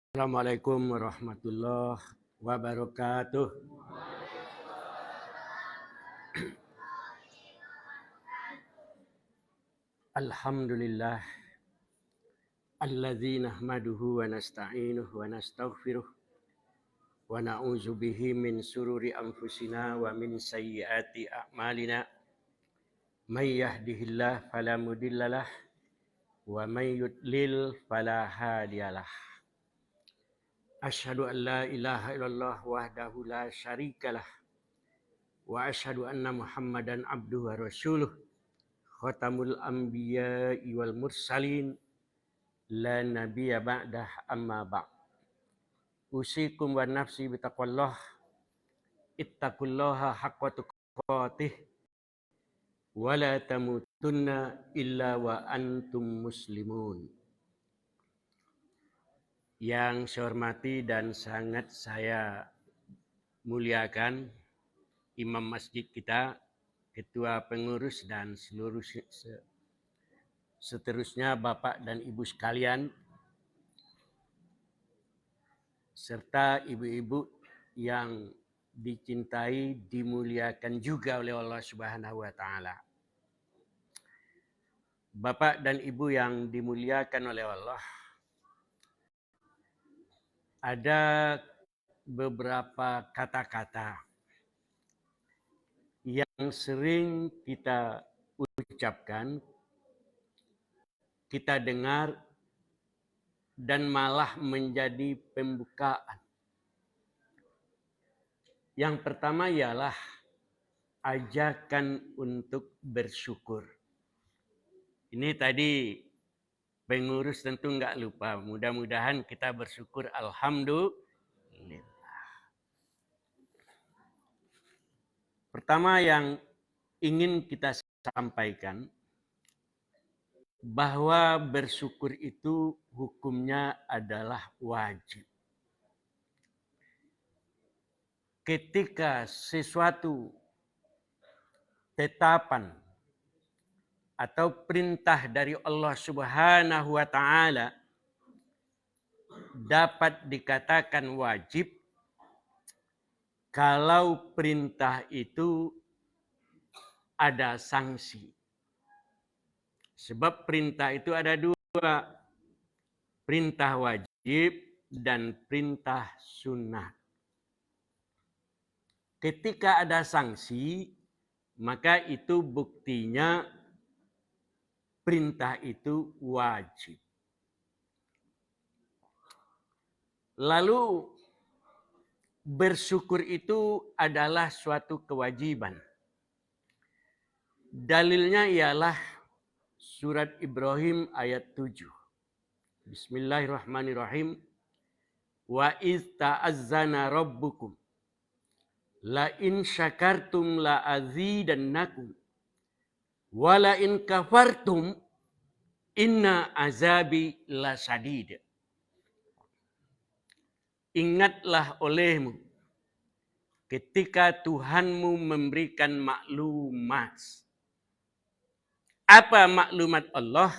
Assalamualaikum warahmatullahi wabarakatuh. Alhamdulillah alladzi nahmaduhu wa nasta'inuhu wa nastaghfiruh wa na'udzu bihi min sururi anfusina wa min sayyiati a'malina. May yahdihillahu fala mudhillalah wa may yudlil fala hadiyalah. Asyhadu an la ilaha illallah wahdahu la syarikalah wa asyhadu anna Muhammadan abduhu wa rasuluh. Khatamul anbiya'i wal mursalin la nabiyya ba'dah amma ba'd. Usikum wa nafsi bitaqwallah ittaqullaha haqqa tuqatih wa la tamutunna illa wa antum muslimun. Yang saya hormati dan sangat saya muliakan imam masjid kita, ketua pengurus dan seluruh seterusnya Bapak dan Ibu sekalian, serta ibu-ibu yang dicintai, dimuliakan juga oleh Allah Subhanahu wa taala. Bapak dan Ibu yang dimuliakan oleh Allah, ada beberapa kata-kata yang sering kita ucapkan, kita dengar, dan malah menjadi pembukaan. Yang pertama ialah ajakan untuk bersyukur. Ini tadi pengurus tentu enggak lupa. Mudah-mudahan kita bersyukur. Alhamdulillah. Pertama yang ingin kita sampaikan, bahwa bersyukur itu hukumnya adalah wajib. Ketika sesuatu tetapan atau perintah dari Allah Subhanahu wa taala dapat dikatakan wajib kalau perintah itu ada sanksi. Sebab perintah itu ada dua, perintah wajib dan perintah sunnah. Ketika ada sanksi, maka itu buktinya perintah itu wajib. Lalu bersyukur itu adalah suatu kewajiban. Dalilnya ialah surat Ibrahim ayat 7. Bismillahirrahmanirrahim. Wa iz ta'azzana rabbukum la in syakartum la azidannakum wa la in kafartum inna azabi lasadid. Ingatlah olehmu ketika Tuhanmu memberikan maklumat. Apa maklumat Allah?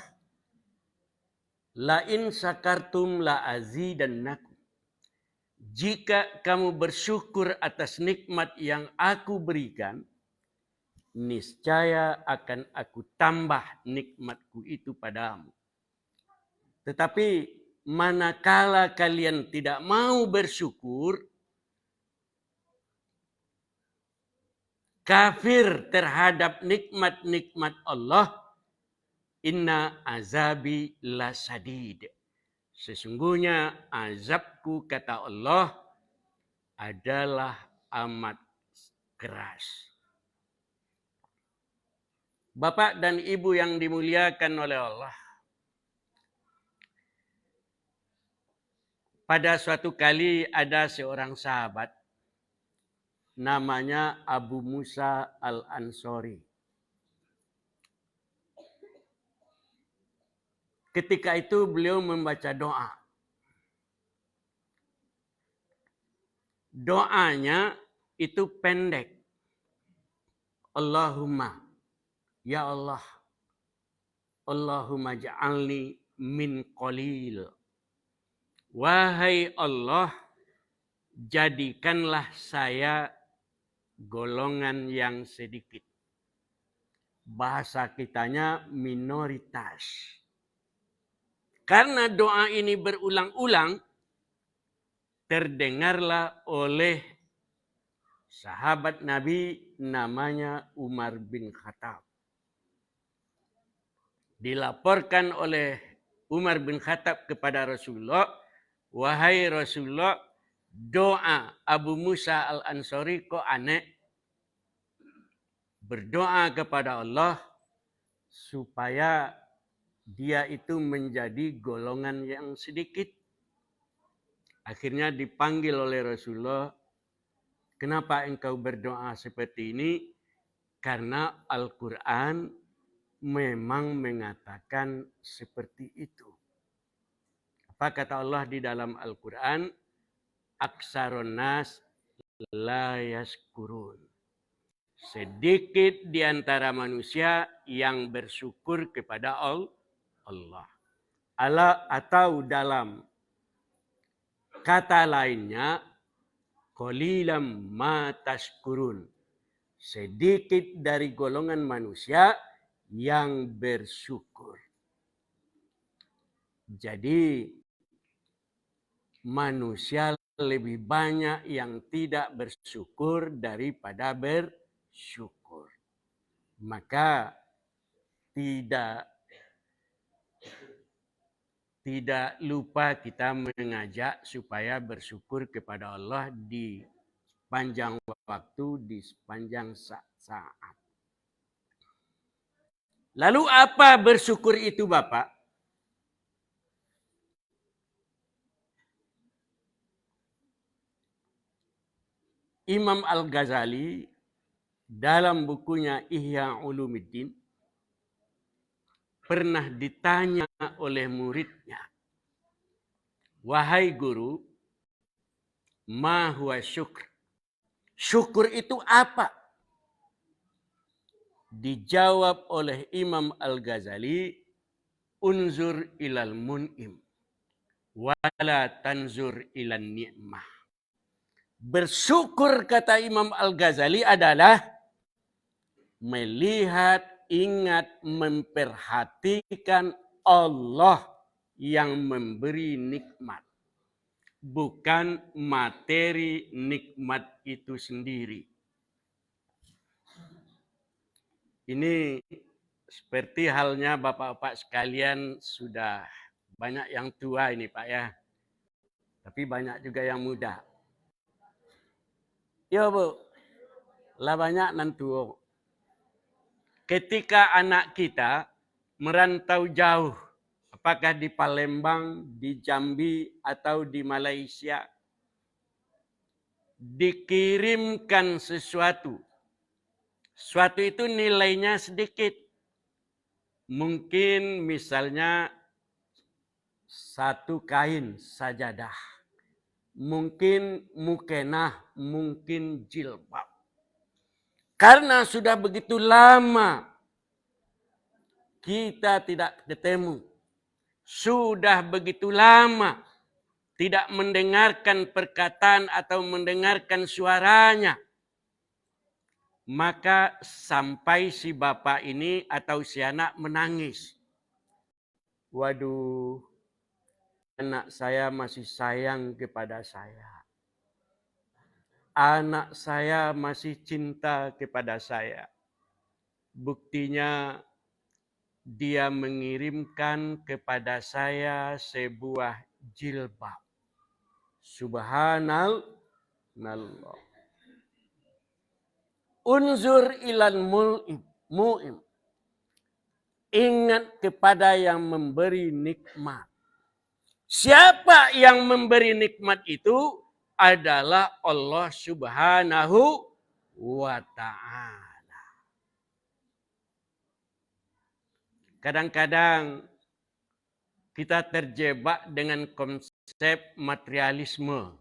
La in syakartum la azidannakum. Jika kamu bersyukur atas nikmat yang aku berikan, niscaya akan aku tambah nikmatku itu padamu. Tetapi manakala kalian tidak mau bersyukur, kafir terhadap nikmat-nikmat Allah, inna azabi lasadid. Sesungguhnya azabku, kata Allah, adalah amat keras. Bapak dan Ibu yang dimuliakan oleh Allah, pada suatu kali ada seorang sahabat namanya Abu Musa Al-Ansori. Ketika itu beliau membaca doa. Doanya itu pendek. Allahumma, ya Allah, Allahumma ja'alni min qalil Wahai Allah, jadikanlah saya golongan yang sedikit. Bahasa kitanya minoritas. Karena doa ini berulang-ulang, terdengarlah oleh sahabat Nabi namanya Umar bin Khattab. Dilaporkan oleh Umar bin Khattab kepada Rasulullah, wahai Rasulullah, doa Abu Musa al-Ansari kok aneh. Berdoa kepada Allah supaya dia itu menjadi golongan yang sedikit. Akhirnya dipanggil oleh Rasulullah, kenapa engkau berdoa seperti ini? Karena Al-Quran memang mengatakan seperti itu. Apa kata Allah di dalam Al-Quran? Aksarun nas la yaskurun. Sedikit di antara manusia yang bersyukur kepada Allah. Atau dalam kata lainnya, qalilam ma tashkurun. Sedikit dari golongan manusia yang bersyukur. Jadi manusia lebih banyak yang tidak bersyukur daripada bersyukur. Maka tidak lupa kita mengajak supaya bersyukur kepada Allah di sepanjang waktu, di sepanjang saat. Lalu apa bersyukur itu, Bapak? Imam Al-Ghazali dalam bukunya Ihya Ulumuddin pernah ditanya oleh muridnya, wahai guru, ma huwa syukr? Syukur itu apa? Dijawab oleh Imam Al-Ghazali, unzur ilal mun'im wala tanzur ilan ni'mah. Bersyukur, kata Imam Al-Ghazali, adalah melihat, ingat, memperhatikan Allah yang memberi nikmat. Bukan materi nikmat itu sendiri. Ini seperti halnya Bapak-Bapak sekalian, sudah banyak yang tua ini Pak ya. Tapi banyak juga yang muda. Ya Bu, lah banyak nan tua. Ketika anak kita merantau jauh, apakah di Palembang, di Jambi, atau di Malaysia, dikirimkan sesuatu. Sesuatu itu nilainya sedikit. Mungkin misalnya satu kain sajadah. Mungkin mukenah, mungkin jilbab. Karena sudah begitu lama kita tidak ketemu. Sudah begitu lama tidak mendengarkan perkataan atau mendengarkan suaranya. Maka sampai si bapak ini atau si anak menangis. Waduh, anak saya masih sayang kepada saya. Anak saya masih cinta kepada saya. Buktinya dia mengirimkan kepada saya sebuah jilbab. Subhanallah. Unzur ilal mu'im. Ingat kepada yang memberi nikmat. Siapa yang memberi nikmat itu? Adalah Allah Subhanahu wa ta'ala. Kadang-kadang kita terjebak dengan konsep materialisme.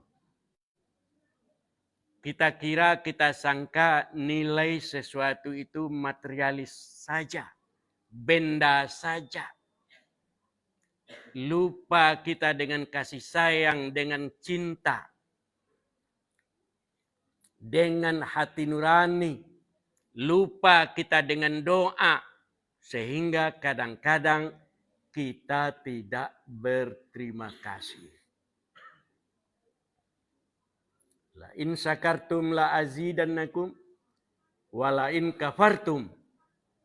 Kita kira, kita sangka nilai sesuatu itu materialis saja. Benda saja. lupa kita dengan kasih sayang, dengan cinta, dengan hati nurani, lupa kita dengan doa, sehingga kadang-kadang kita tidak berterima kasih. La in syakartum la azidannakum wa la in kafartum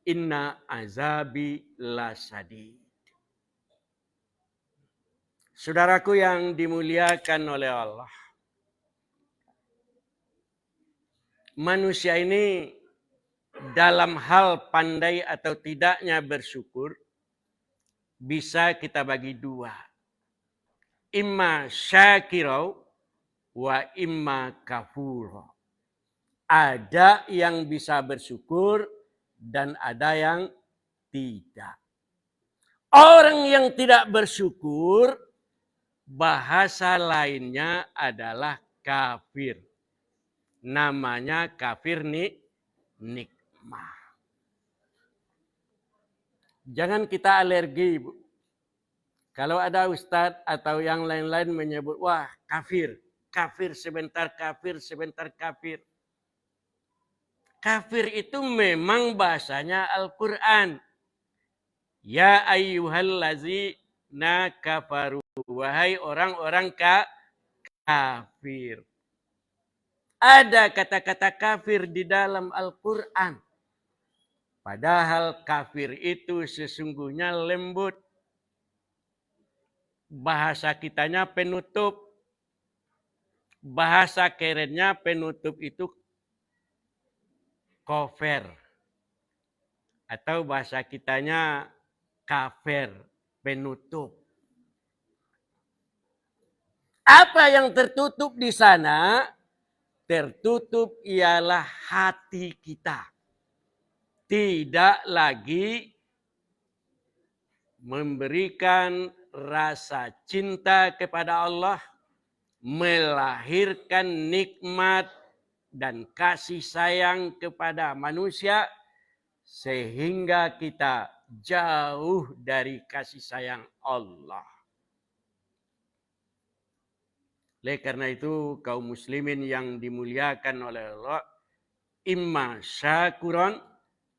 inna azabi lasadid. Saudaraku yang dimuliakan oleh Allah, manusia ini dalam hal pandai atau tidaknya bersyukur bisa kita bagi dua. Imma syakirau wa imma kafuro. Ada yang bisa bersyukur dan ada yang tidak. Orang yang tidak bersyukur, bahasa lainnya adalah kafir. Namanya kafir nikmah. Jangan kita alergi, Bu. Kalau ada ustadz atau yang lain-lain menyebut, wah kafir. Kafir sebentar, kafir sebentar, kafir. Kafir itu memang bahasanya Al-Quran. Ya ayyuhallazina kafaru. Wahai orang-orang kafir. Ada kata-kata kafir di dalam Al-Quran. Padahal kafir itu sesungguhnya lembut. Bahasa kitanya penutup. Bahasa kerennya penutup itu kofer. Atau bahasa kitanya kafir, penutup. Apa yang tertutup di sana? Tertutup ialah hati kita. Tidak lagi memberikan rasa cinta kepada Allah, melahirkan nikmat dan kasih sayang kepada manusia, sehingga kita jauh dari kasih sayang Allah. Oleh karena itu kaum muslimin yang dimuliakan oleh Allah, imma syakuran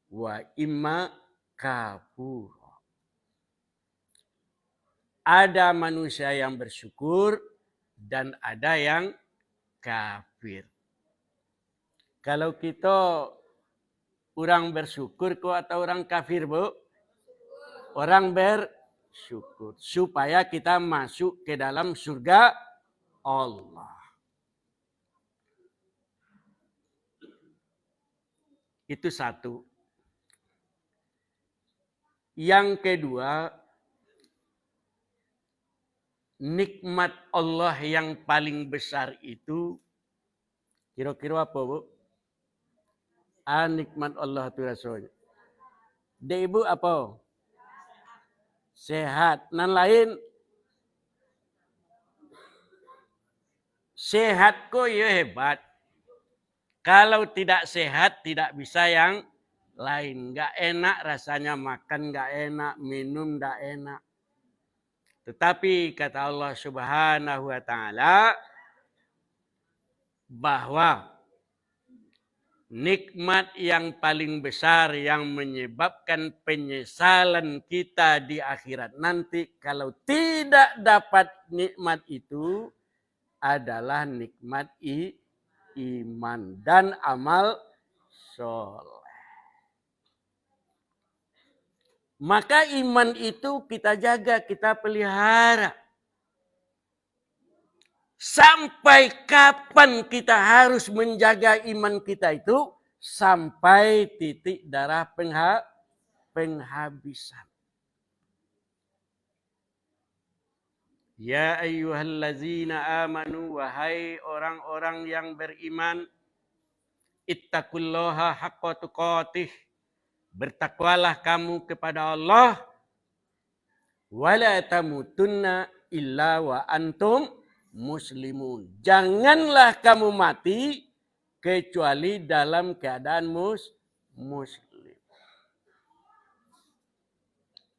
wa imma kafur. Ada manusia yang bersyukur dan ada yang kafir. Kalau kita orang bersyukur kok atau orang kafir, Bu? Orang bersyukur supaya kita masuk ke dalam surga Allah. Itu satu. Yang kedua, nikmat Allah yang paling besar itu kira-kira apa, Bu? Nikmat Allah itu rasanya. De Ibu apa? Sehat. Nan lain sehat kok ya hebat. Kalau tidak sehat tidak bisa yang lain. Gak enak rasanya makan, gak enak minum, gak enak. Tetapi kata Allah Subhanahu wa taala bahwa nikmat yang paling besar yang menyebabkan penyesalan kita di akhirat nanti kalau tidak dapat nikmat itu adalah nikmat iman dan amal soleh. Maka iman itu kita jaga, kita pelihara. Sampai kapan kita harus menjaga iman kita itu? Sampai titik darah penghabisan. Ya ayyuhallazina amanu, wahai orang-orang yang beriman, ittaqullaha haqqa tuqatih, bertakwalah kamu kepada Allah, wala tamutunna illa wa antum muslimun. Janganlah kamu mati kecuali dalam keadaan muslim.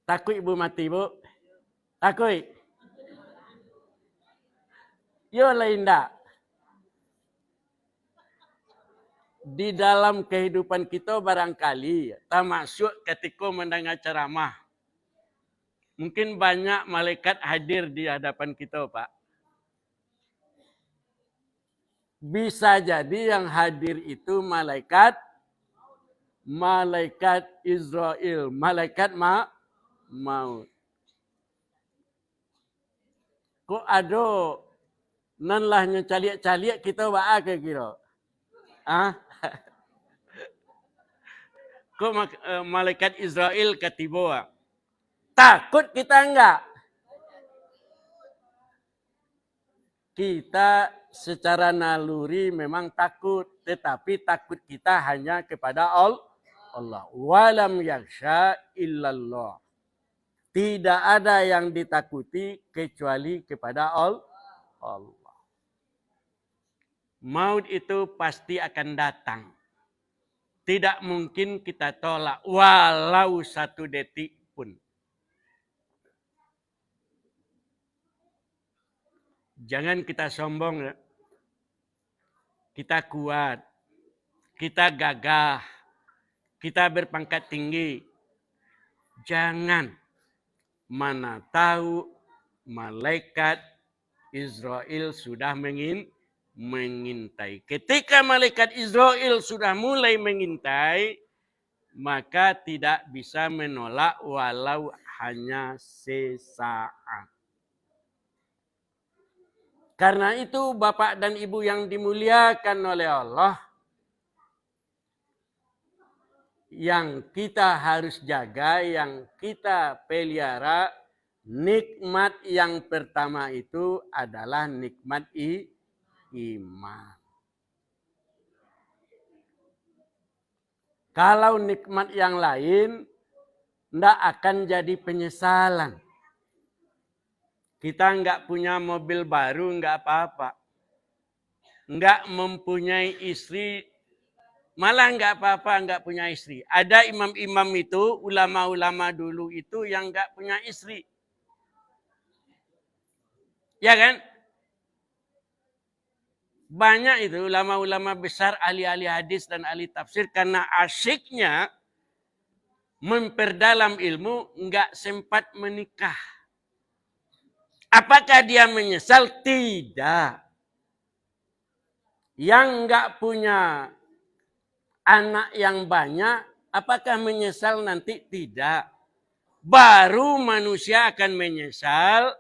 Takut ibu mati, Bu? Takui. Yo lain dak. Di dalam kehidupan kita barangkali termasuk ketika mendengar ceramah. Mungkin banyak malaikat hadir di hadapan kita, Pak. Bisa jadi yang hadir itu malaikat Israel, malaikat maut. Kok ada nan lahnya caliak-caliak kita ba'a ke kira? Ah? Kok malaikat Israel ketiba? Takut kita enggak? Kita secara naluri memang takut, tetapi takut kita hanya kepada Allah. Walam yakhsha illallah. Tidak ada yang ditakuti kecuali kepada Allah. Maut itu pasti akan datang. Tidak mungkin kita tolak walau satu detik pun. Jangan kita sombong. Kita kuat. Kita gagah. Kita berpangkat tinggi. Jangan. Mana tahu malaikat Israel sudah mengintai. Ketika malaikat Israel sudah mulai mengintai, maka tidak bisa menolak walau hanya sesaat. Karena itu Bapak dan Ibu yang dimuliakan oleh Allah, yang kita harus jaga, yang kita pelihara, nikmat yang pertama itu adalah nikmat iman. Kalau nikmat yang lain, tidak akan jadi penyesalan. Kita enggak punya mobil baru, enggak apa-apa. Enggak mempunyai istri, malah enggak apa-apa, enggak punya istri. Ada imam-imam itu, ulama-ulama dulu itu yang enggak punya istri. Ya kan? Banyak itu ulama-ulama besar, ahli-ahli hadis dan ahli tafsir, karena asyiknya memperdalam ilmu, enggak sempat menikah. Apakah dia menyesal? Tidak. Yang enggak punya anak yang banyak, apakah menyesal nanti? Tidak. Baru manusia akan menyesal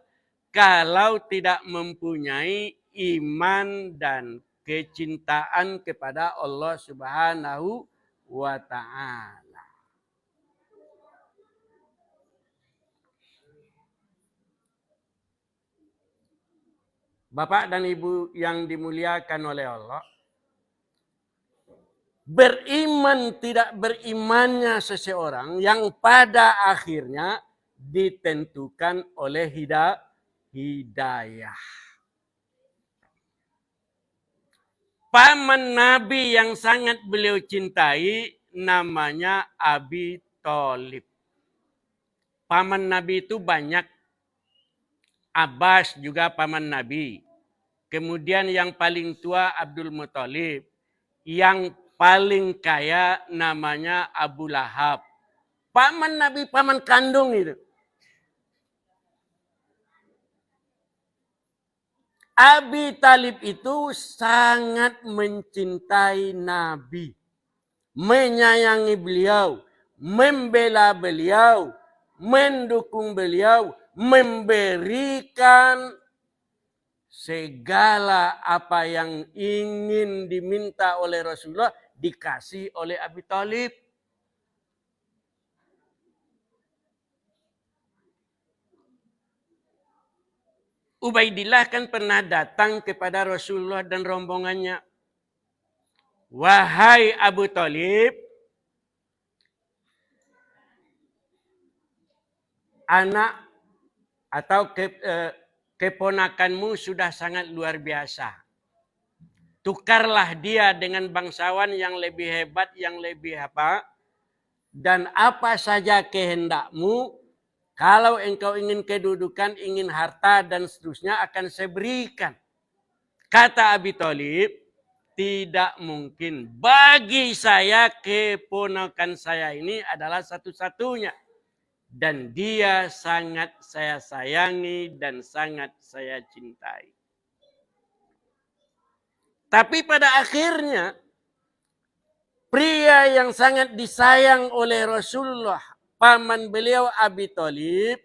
kalau tidak mempunyai iman dan kecintaan kepada Allah Subhanahu wa Ta'ala. Bapak dan Ibu yang dimuliakan oleh Allah, beriman tidak berimannya seseorang yang pada akhirnya ditentukan oleh hidayah. Paman Nabi yang sangat beliau cintai namanya Abi Thalib. Paman Nabi itu banyak. Abbas juga paman Nabi. Kemudian yang paling tua Abdul Muthalib. Yang paling kaya namanya Abu Lahab. Paman Nabi, paman kandung itu. Abi Thalib itu sangat mencintai Nabi. Menyayangi beliau. Membela beliau. Mendukung beliau. Memberikan segala apa yang ingin diminta oleh Rasulullah dikasih oleh Abi Thalib. Ubaidillah kan pernah datang kepada Rasulullah dan rombongannya. Wahai Abu Thalib, anak atau keponakanmu sudah sangat luar biasa. Tukarlah dia dengan bangsawan yang lebih hebat, yang lebih apa. Dan apa saja kehendakmu, Kalau engkau ingin kedudukan, ingin harta dan seterusnya akan saya berikan. Kata Abi Thalib, tidak mungkin. Bagi saya keponakan saya ini adalah satu-satunya. Dan dia sangat saya sayangi dan sangat saya cintai. Tapi pada akhirnya, pria yang sangat disayang oleh Rasulullah, paman beliau Abi Thalib,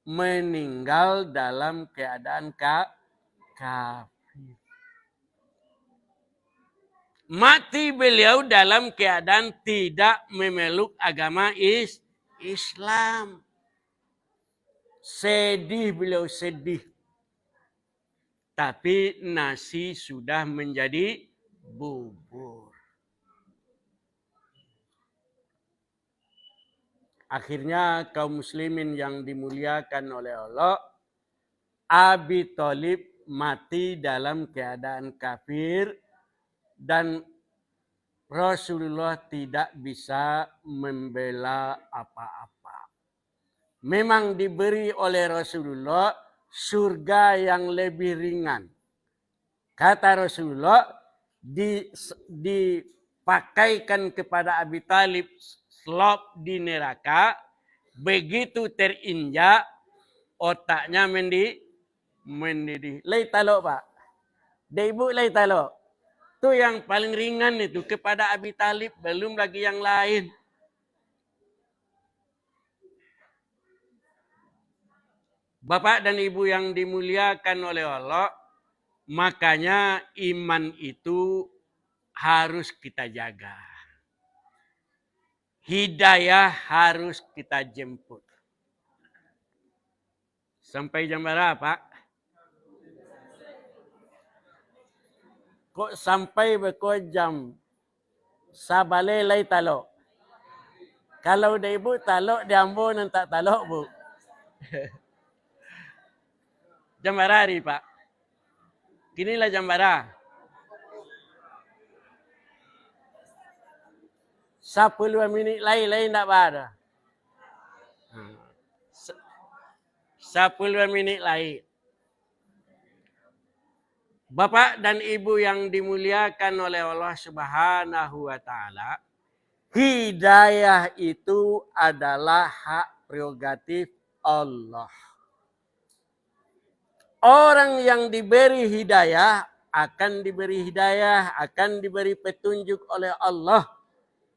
meninggal dalam keadaan kafir. Mati beliau dalam keadaan tidak memeluk agama Islam. Sedih beliau, sedih. Tapi nasi sudah menjadi bubur. Akhirnya kaum muslimin yang dimuliakan oleh Allah, Abi Thalib mati dalam keadaan kafir dan Rasulullah tidak bisa membela apa-apa. Memang diberi oleh Rasulullah surga yang lebih ringan. Kata Rasulullah, dipakaikan kepada Abi Thalib slop di neraka, begitu terinjak, otaknya mendidih. Lai talok Pak. Dia ibu lai talok. Itu yang paling ringan itu kepada Abi Thalib, belum lagi yang lain. Bapak dan Ibu yang dimuliakan oleh Allah, makanya iman itu harus kita jaga. Hidayah harus kita jemput. Sampai jam berapa, Pak? Kok sampai beko jam? Sabale lai talok. Kalau dia ibu talok, dia ambo nan tak talok, Bu. Jam berapa hari, Pak? Kinilah jam berapa? 10 minit lain tak ada. 10 minit lain. Bapak dan Ibu yang dimuliakan oleh Allah Subhanahu wa taala, hidayah itu adalah hak prerogatif Allah. Orang yang diberi hidayah akan diberi hidayah, akan diberi petunjuk oleh Allah.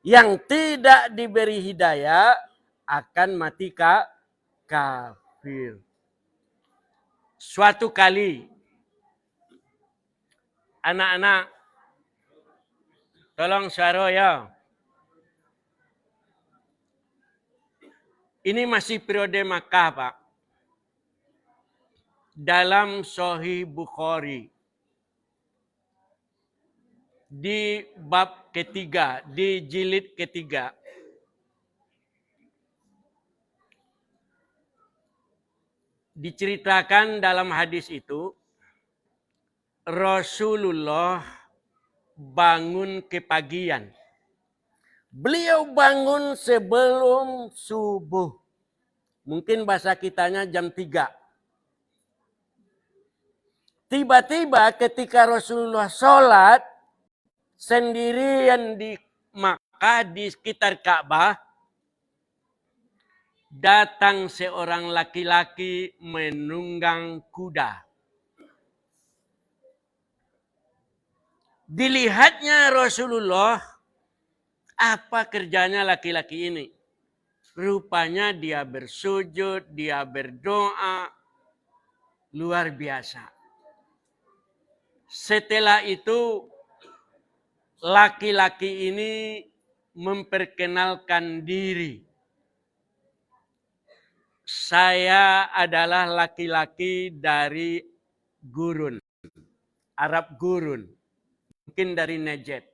Yang tidak diberi hidayah akan mati kafir. Suatu kali, anak-anak, tolong suara ya. Ini masih periode Makkah, Pak. Dalam Sahih Bukhari, di bab ketiga, di jilid ketiga, diceritakan dalam hadis itu, Rasulullah bangun kepagian. Beliau bangun sebelum subuh. Mungkin bahasa kitanya jam 3. Tiba-tiba ketika Rasulullah sholat sendirian di Makkah di sekitar Ka'bah, datang seorang laki-laki menunggang kuda. Dilihatnya Rasulullah, apa kerjanya laki-laki ini? Rupanya dia bersujud, dia berdoa, luar biasa. Setelah itu, laki-laki ini memperkenalkan diri. Saya adalah laki-laki dari Gurun, Arab Gurun, mungkin dari Najd.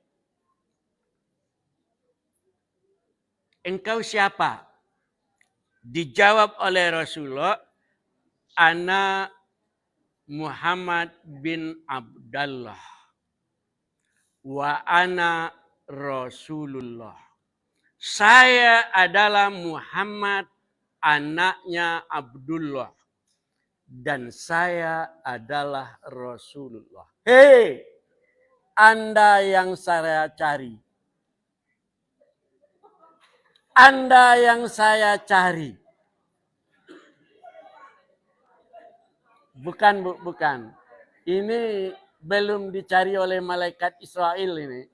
Engkau siapa? Dijawab oleh Rasulullah, ana Muhammad bin Abdullah wa ana Rasulullah. Saya adalah Muhammad anaknya Abdullah, dan saya adalah Rasulullah. Hei, Anda yang saya cari. Anda yang saya cari. Bukan, Bu, bukan. Ini belum dicari oleh malaikat Israel ini.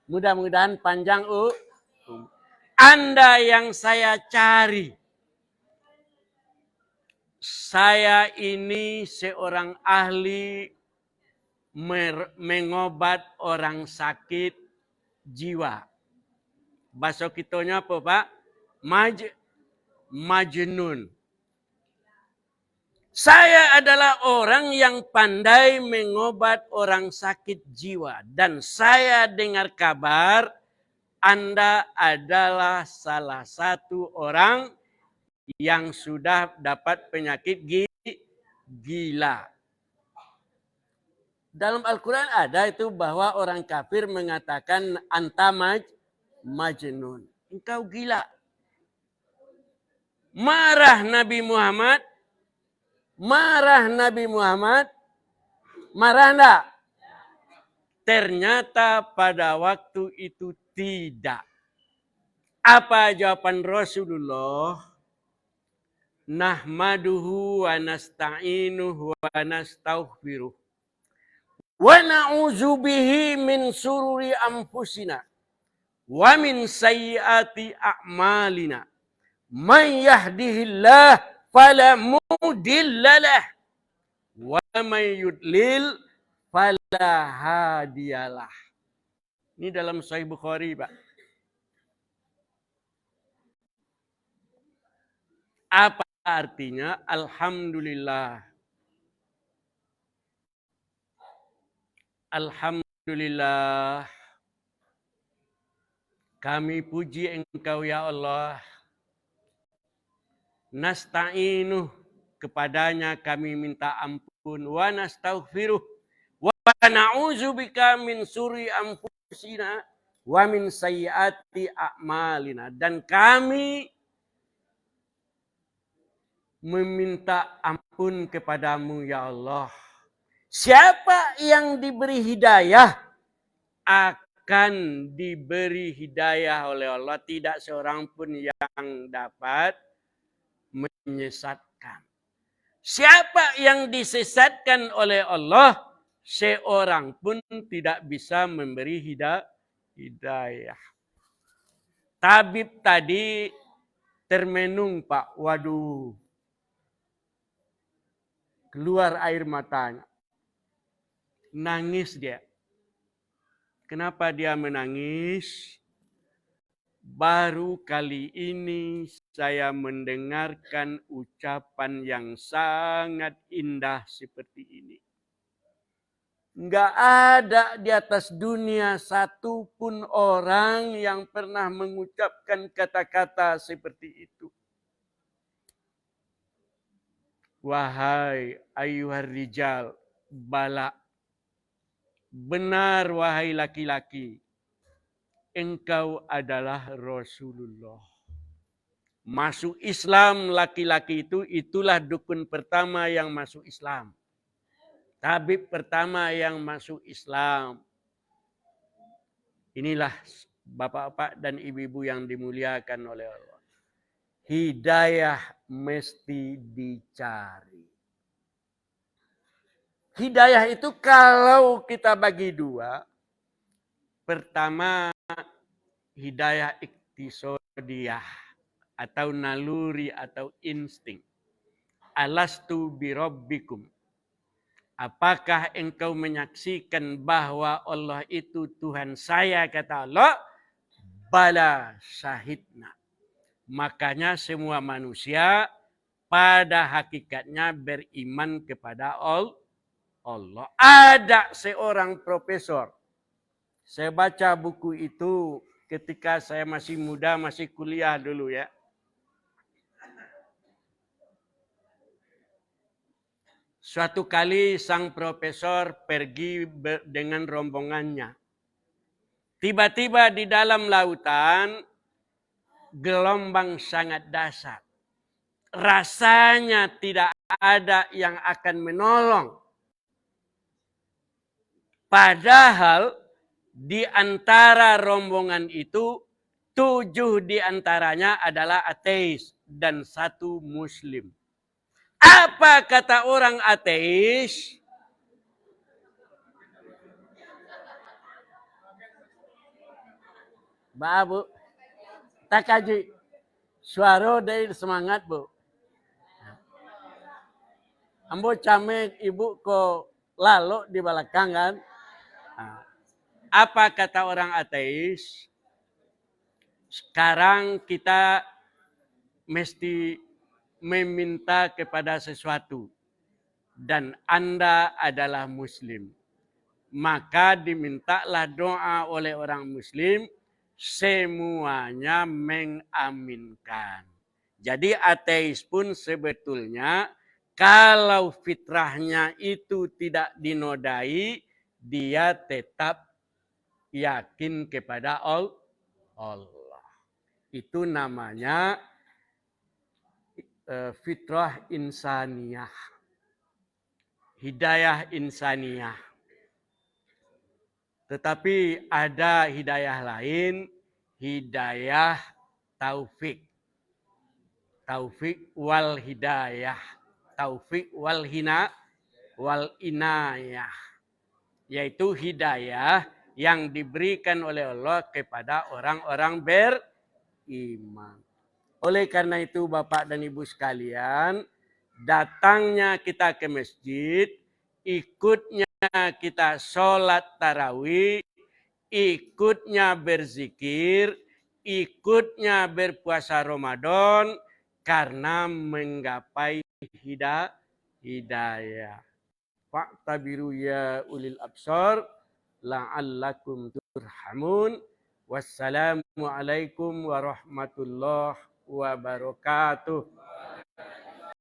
Mudah-mudahan panjang, Anda yang saya cari. Saya ini seorang ahli mengobat orang sakit jiwa. Bahasa kitanya apa, Pak? Majnun. Saya adalah orang yang pandai mengobat orang sakit jiwa. Dan saya dengar kabar Anda adalah salah satu orang yang sudah dapat penyakit gila. Dalam Al-Quran ada itu bahwa orang kafir mengatakan anta majnun. Engkau gila. Marah Nabi Muhammad. Marah enggak? Ternyata pada waktu itu tidak. Apa jawaban Rasulullah? Nahmaduhu wa nasta'inuhu wa nastaghfiruh. Wa na'udzu bihi min sururi anfusina wa min sayyiati a'malina. Man yahdihillah fala mudhillalah wa may yudlil fala hadiyalah. Ini dalam Sahih Bukhari, Pak. Apa artinya? Alhamdulillah. Alhamdulillah. Kami puji Engkau ya Allah. Nasta'inu, kepadanya kami minta ampun. Wa nastaghfiruh. Wa na'udzubika min suri anfusina wa min sayyiati a'malina. Dan kami meminta ampun kepadamu ya Allah. Siapa yang diberi hidayah akan diberi hidayah oleh Allah. Tidak seorang pun yang dapat menyesatkan. Siapa yang disesatkan oleh Allah, seorang pun tidak bisa memberi hidayah. Tabib tadi termenung, Pak. Waduh. Keluar air matanya. Nangis dia. Kenapa dia menangis? Baru kali ini saya mendengarkan ucapan yang sangat indah seperti ini. Enggak ada di atas dunia satupun orang yang pernah mengucapkan kata-kata seperti itu. Wahai ayyuhar rijal, bala. Benar wahai laki-laki, engkau adalah Rasulullah. Masuk Islam laki-laki itu, itulah dukun pertama yang masuk Islam. Tabib pertama yang masuk Islam. Inilah bapak-bapak dan ibu-ibu yang dimuliakan oleh Allah. Hidayah mesti dicari. Hidayah itu kalau kita bagi dua. Pertama, hidayah iktisodiyah atau naluri atau insting. Alastu birabbikum. Apakah engkau menyaksikan bahwa Allah itu Tuhan saya, kata Allah? Bala syahidna. Makanya semua manusia pada hakikatnya beriman kepada Allah. Ada seorang profesor. Saya baca buku itu ketika saya masih muda, masih kuliah dulu ya. Suatu kali sang profesor pergi dengan rombongannya. Tiba-tiba di dalam lautan gelombang sangat dahsyat. rasanya tidak ada yang akan menolong. Padahal di antara rombongan itu 7 di antaranya adalah ateis dan 1 muslim. Apa kata orang ateis? Bu, tak kaji suara dari semangat bu. Ambo camek ibu ko lalu di belakang kan. Apa kata orang ateis? Sekarang kita mesti meminta kepada sesuatu. Dan Anda adalah muslim. Maka dimintalah doa oleh orang muslim. Semuanya mengaminkan. Jadi ateis pun sebetulnya kalau fitrahnya itu tidak dinodai, dia tetap yakin kepada Allah. Itu namanya fitrah insaniyah. Hidayah insaniyah. Tetapi ada hidayah lain, hidayah taufik. Taufik wal hidayah. Taufik wal inayah. Yaitu hidayah yang diberikan oleh Allah kepada orang-orang beriman. Oleh karena itu Bapak dan Ibu sekalian, datangnya kita ke masjid, ikutnya kita sholat tarawih, ikutnya berzikir, ikutnya berpuasa Ramadan karena menggapai hidayah. Fa'tabiru ya ulil absar la'allakum turhamun. Wassalamualaikum warahmatullahi wabarakatuh.